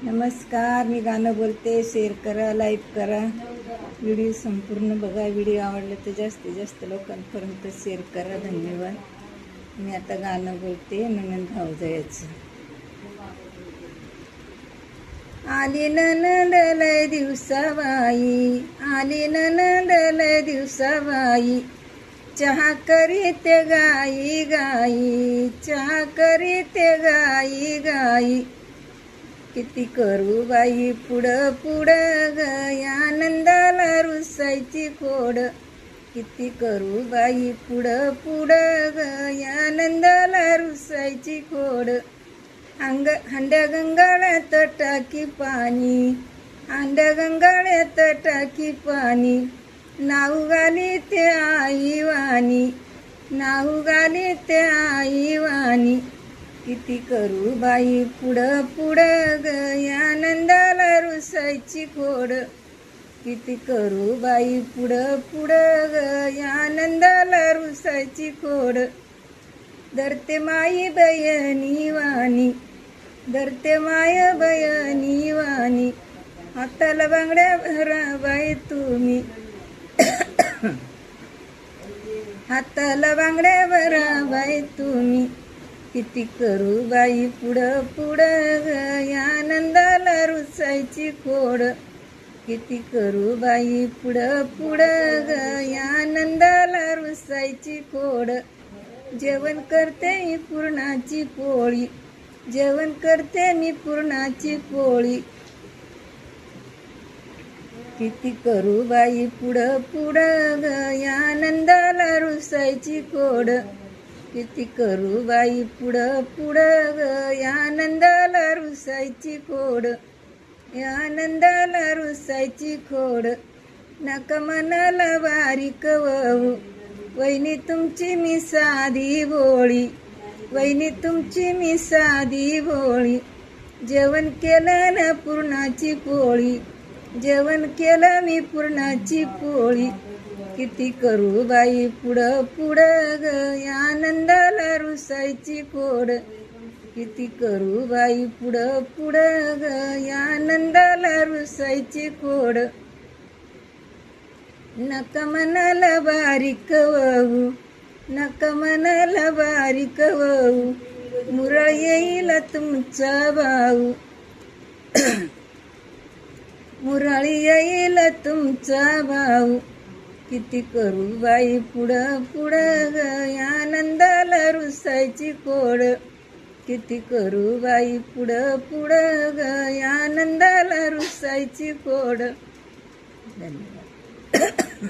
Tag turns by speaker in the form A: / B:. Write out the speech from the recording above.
A: नमस्कार, मी गाणं बोलते. शेअर करा, लाईक करा, व्हिडिओ संपूर्ण बघा. व्हिडिओ आवडले तर जास्तीत जास्त लोकांपर्यंत शेअर करा. धन्यवाद. मी आता गाणं बोलते ननंद भाऊजाईचं. आली ननंद लय दिवसाबाई, आली ननंद लय दिवसाबाई, चहा करीते गाई गाई, चहा करीते गाई गाई. किती करू बाई पुढं पुढं ग, आनंदाला रुसायची खोड. किती करू बाई पुढं पुढं ग, आनंदाला रुसायची खोड. हांड्या गंगाळ्यात टाकी पाणी, हांड्या गंगाळ्यात टाकी पाणी. नाऊ गाली ते आई वाणी, नाऊ गाली ते आई वाणी. किती करू बाई पुढं पुढं ग, आनंदाला रुसायची खोड. किती करू बाई पुढं पुढं ग, आनंदाला रुसायची खोड. धरते माई बयनी वाणी, धरते माय बयनी वाणी. हाताला बांगड्या भरा बाई तुम्ही, हाताला बांगड्या भरा बाई तुम्ही. किती करू बाई पुढं पुढं ग, आनंदाला रुसायची खोड. किती करू बाई पुढं पुढं ग, आनंदाला रुसायची खोड. जेवण करते मी पुरणाची पोळी, जेवण करते मी पुरणाची पोळी. किती करू बाई पुढं पुढं ग, आनंदाला रुसायची खोड. किती करू बाई पुढं पुढं ग, आनंदाला रुसायची खोड. आनंदाला रुसायची खोड. नका मनाला बारीक वहू, वहिनी तुमची मी साधी भोळी, वहिनी तुमची मी साधी भोळी. जेवण केलं ना पुरणाची पोळी, जेवण केलं मी पुरणाची पोळी. किती करू बाई पुढं पुढं ग, आनंदाला रुसायची खोड. किती करू बाई पुढं पुढं ग, आनंदाला रुसायची खोड. नका मनाला बारीक वहू, नका मनाला बारीक वहू. मुरळ येईल तुमचा भाऊ, मुरळ येईल तुमचा भाऊ. किती करू बाई पुढं पुढं ग, आनंदाला रुसायची खोड. किती करू बाई पुढं पुढं ग, आनंदाला रुसायची खोड. धन्यवाद.